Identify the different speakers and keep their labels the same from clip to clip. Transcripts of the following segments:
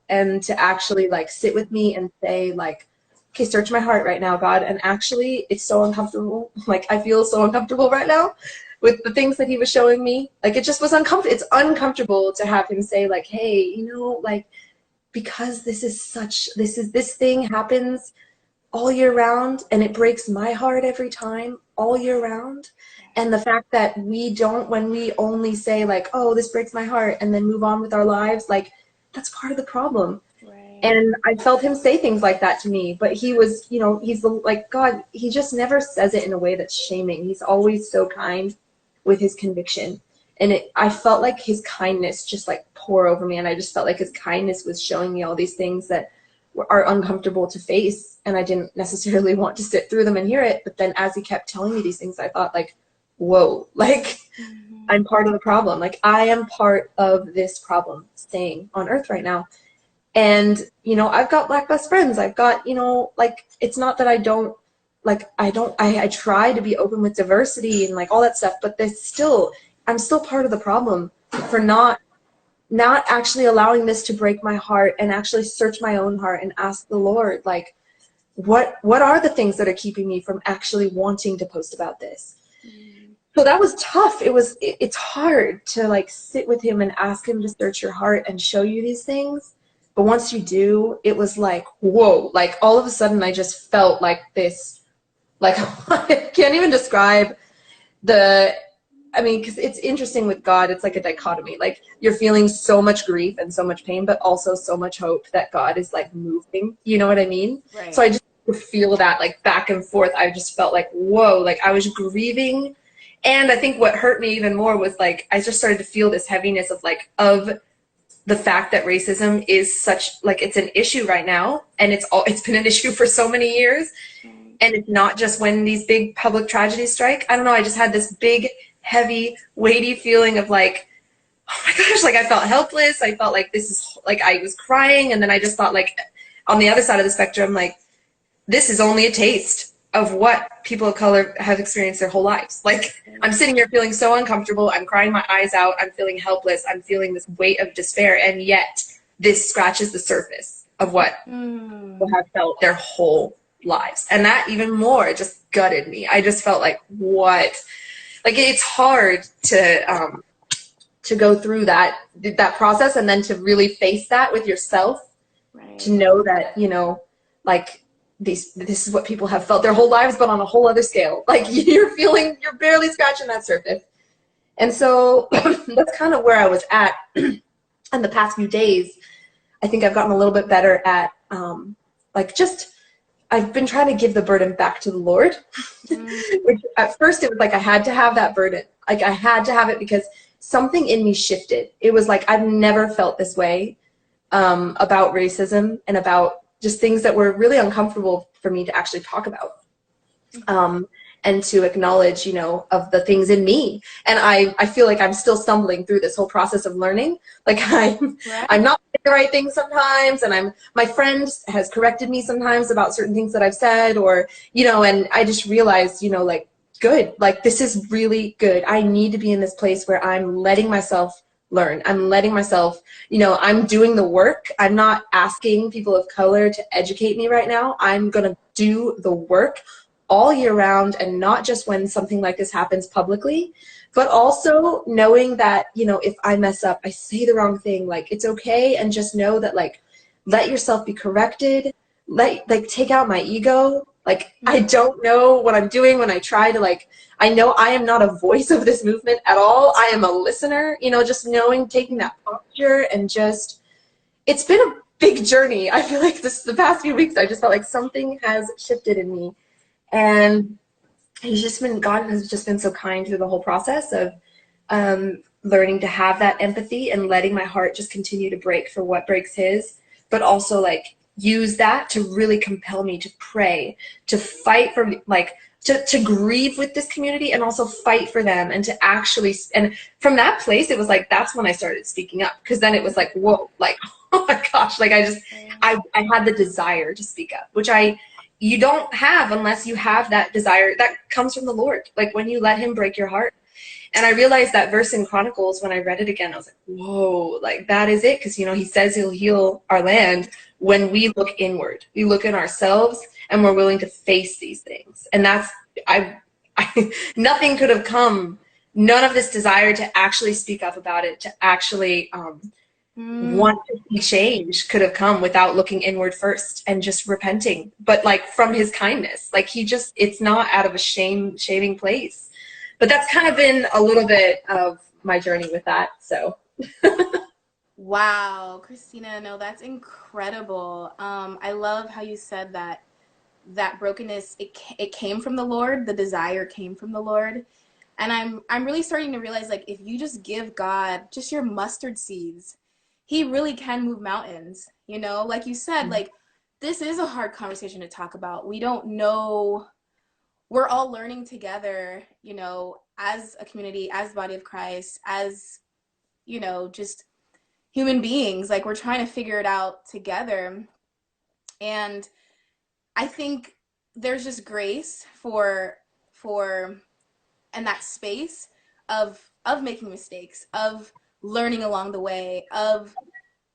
Speaker 1: and to actually like sit with me and say like, okay, search my heart right now, God. And actually it's so uncomfortable. Like I feel so uncomfortable right now with the things that he was showing me. Like it just was uncomfortable. It's uncomfortable to have him say like, hey, you know, like, because this thing happens all year round and it breaks my heart every time all year round. And the fact that when we only say like, oh, this breaks my heart and then move on with our lives, like that's part of the problem.
Speaker 2: Right.
Speaker 1: And I felt him say things like that to me, but he was, you know, he's like God, he just never says it in a way that's shaming. He's always so kind with his conviction. And I felt like his kindness just like pour over me. And I just felt like his kindness was showing me all these things that are uncomfortable to face. And I didn't necessarily want to sit through them and hear it. But then as he kept telling me these things, I thought like, whoa, like I'm part of the problem. Like I am part of this problem staying on earth right now. And, you know, I've got Black best friends. I've got, you know, like, it's not that I try to be open with diversity and like all that stuff, but I'm still part of the problem for not actually allowing this to break my heart and actually search my own heart and ask the Lord, like, what are the things that are keeping me from actually wanting to post about this? So that was tough. It's hard to like sit with him and ask him to search your heart and show you these things. But once you do, it was like, whoa, like all of a sudden I just felt like this, like I can't even describe because it's interesting with God, it's like a dichotomy. Like you're feeling so much grief and so much pain, but also so much hope that God is like moving. You know what I mean?
Speaker 2: Right.
Speaker 1: So I just feel that like back and forth. I just felt like, whoa, like I was grieving. And I think what hurt me even more was like, I just started to feel this heaviness of the fact that racism is such, like, it's an issue right now, and it's been an issue for so many years, and it's not just when these big public tragedies strike. I don't know, I just had this big, heavy, weighty feeling of like, oh my gosh, like I felt helpless. I felt like this is, like I was crying, and then I just thought like, on the other side of the spectrum, like, this is only a taste of what people of color have experienced their whole lives. Like, I'm sitting here feeling so uncomfortable. I'm crying my eyes out. I'm feeling helpless. I'm feeling this weight of despair. And yet this scratches the surface of what people have felt their whole lives. And that even more just gutted me. I just felt like, what? Like, it's hard to go through that process and then to really face that with yourself, right. To know that, you know, like, this is what people have felt their whole lives, but on a whole other scale. Like you're barely scratching that surface. And so that's kind of where I was at in the past few days. I think I've gotten a little bit better at I've been trying to give the burden back to the Lord. Which at first it was like I had to have that burden. Like I had to have it because something in me shifted. It was like I've never felt this way about racism and about just things that were really uncomfortable for me to actually talk about, and to acknowledge, you know, of the things in me. And I feel like I'm still stumbling through this whole process of learning. Like I'm not saying the right things sometimes, and my friend has corrected me sometimes about certain things that I've said, or, you know, and I just realized, you know, like, good, like this is really good. I need to be in this place where I'm letting myself learn. I'm letting myself, you know, I'm doing the work. I'm not asking people of color to educate me right now. I'm going to do the work all year round, and not just when something like this happens publicly, but also knowing that, you know, if I mess up, I say the wrong thing, like it's okay. And just know that, like, let yourself be corrected. Like take out my ego. Like, I don't know what I'm doing when I try to, like, I know I am not a voice of this movement at all. I am a listener, you know, just knowing, taking that posture, and just, it's been a big journey. I feel like the past few weeks, I just felt like something has shifted in me. And God has just been so kind through the whole process of learning to have that empathy and letting my heart just continue to break for what breaks his, but also, like, use that to really compel me to pray, to fight for, like, to grieve with this community, and also fight for them, and to actually, and from that place, it was like, that's when I started speaking up, because then it was like, whoa, like, oh my gosh, like I had the desire to speak up, which you don't have unless you have that desire that comes from the Lord, like when you let him break your heart. And I realized that verse in Chronicles, when I read it again, I was like, whoa, like that is it. Because, you know, he says he'll heal our land when we look inward. We look in ourselves and we're willing to face these things. And that's, nothing could have come, none of this desire to actually speak up about it, to actually want to see change could have come without looking inward first and just repenting. But like from his kindness, like he just, it's not out of a shaming place. But that's kind of been a little bit of my journey with that. So.
Speaker 2: Wow, Kristina, no, that's incredible. I love how you said that brokenness, it came from the Lord, the desire came from the Lord. And I'm really starting to realize, like, if you just give God just your mustard seeds, he really can move mountains, you know? Like you said, like, this is a hard conversation to talk about. We don't know, we're all learning together, you know, as a community, as the body of Christ, as, you know, just human beings. Like, we're trying to figure it out together. And I think there's just grace for and that space of making mistakes, of learning along the way, of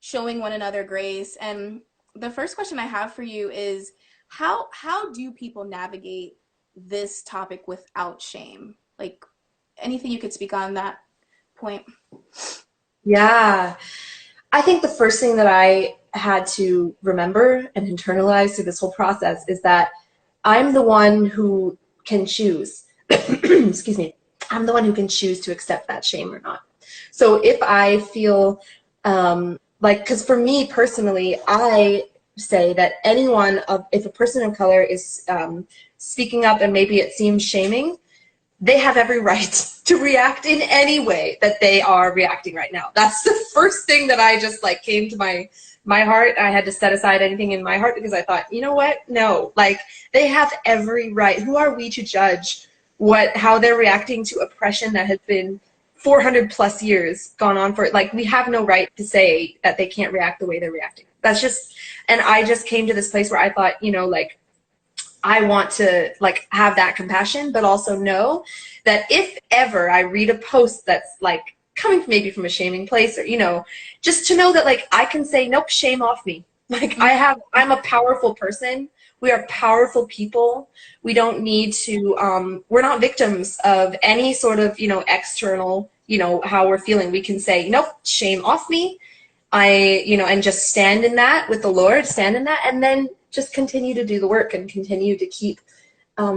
Speaker 2: showing one another grace. And the first question I have for you is, how do people navigate this topic without shame? Like, anything you could speak on that point?
Speaker 1: Yeah, I think the first thing that I had to remember and internalize through this whole process is that I'm the one who can choose. Excuse me. I'm the one who can choose to accept that shame or not. So if I feel like, because for me personally, I say that if a person of color is speaking up and maybe it seems shaming, they have every right to react in any way that they are reacting right now. That's the first thing that I just like came to my heart. I had to set aside anything in my heart because I thought, you know what? No, like they have every right. Who are we to judge how they're reacting to oppression that has been 400 plus years gone on for? Like, we have no right to say that they can't react the way they're reacting. That's just, and I just came to this place where I thought, you know, like, I want to like have that compassion, but also know that if ever I read a post that's like coming maybe from a shaming place, or, you know, just to know that like I can say, nope, shame off me. Like I'm a powerful person. We are powerful people. We don't need to, we're not victims of any sort of, you know, external, you know, how we're feeling. We can say, nope, shame off me. You know, and just stand in that with the Lord, stand in that, and then just continue to do the work and continue to keep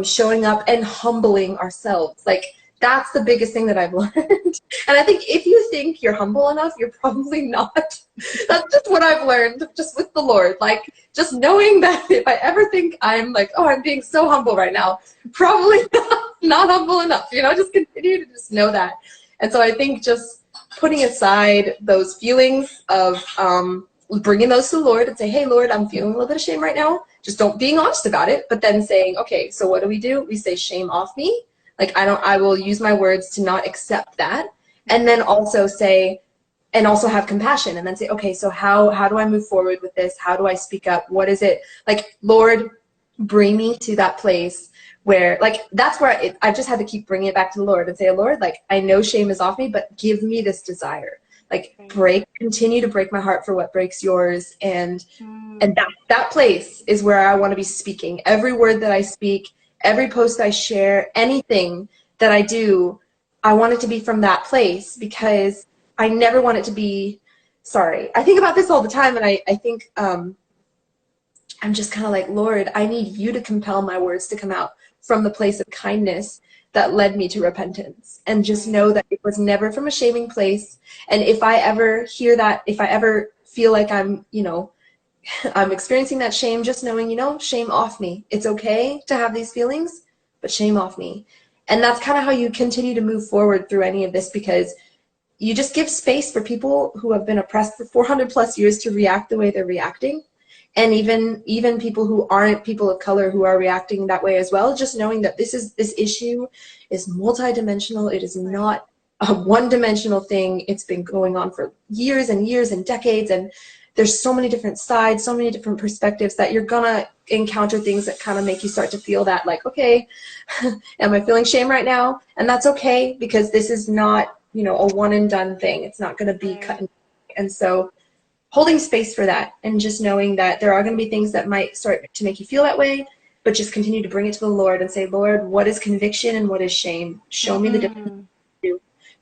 Speaker 1: showing up and humbling ourselves. Like, that's the biggest thing that I've learned. And I think if you think you're humble enough, you're probably not. That's just what I've learned just with the Lord. Like, just knowing that if I ever think I'm like, oh, I'm being so humble right now, probably not humble enough, you know, just continue to just know that. And so I think just putting aside those feelings of bringing those to the Lord and say, hey, Lord, I'm feeling a little bit of shame right now. Just being honest about it, but then saying, okay, so what do? We say shame off me. Like, I will use my words to not accept that. And then also say, and also have compassion, and then say, okay, so how do I move forward with this? How do I speak up? What is it? Like, Lord, bring me to that place where, like, that's where I just had to keep bringing it back to the Lord and say, Lord, like, I know shame is off me, but give me this desire. Like, continue to break my heart for what breaks yours. And that place is where I want to be speaking. Every word that I speak, every post I share, anything that I do, I want it to be from that place, because I never want it to be, sorry. I think about this all the time, and I think I'm just kind of like, Lord, I need you to compel my words to come out from the place of kindness that led me to repentance. And just know that it was never from a shaming place. And if I ever hear that, if I ever feel like I'm, you know, I'm experiencing that shame, just knowing, you know, shame off me. It's okay to have these feelings, but shame off me. And that's kind of how you continue to move forward through any of this, because you just give space for people who have been oppressed for 400 plus years to react the way they're reacting. And even people who aren't people of color who are reacting that way as well, just knowing that this issue is multidimensional. It is not a one-dimensional thing. It's been going on for years and years and decades, and there's so many different sides, so many different perspectives that you're gonna encounter things that kind of make you start to feel that like, okay, am I feeling shame right now? And that's okay, because this is not, you know, a one and done thing. It's not going to be cut and so holding space for that and just knowing that there are going to be things that might start to make you feel that way, but just continue to bring it to the Lord and say, Lord, what is conviction and what is shame? Show me the difference.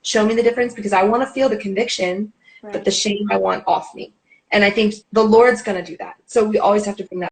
Speaker 1: Show me the difference, because I want to feel the conviction, but the shame I want off me. And I think the Lord's going to do that. So we always have to bring that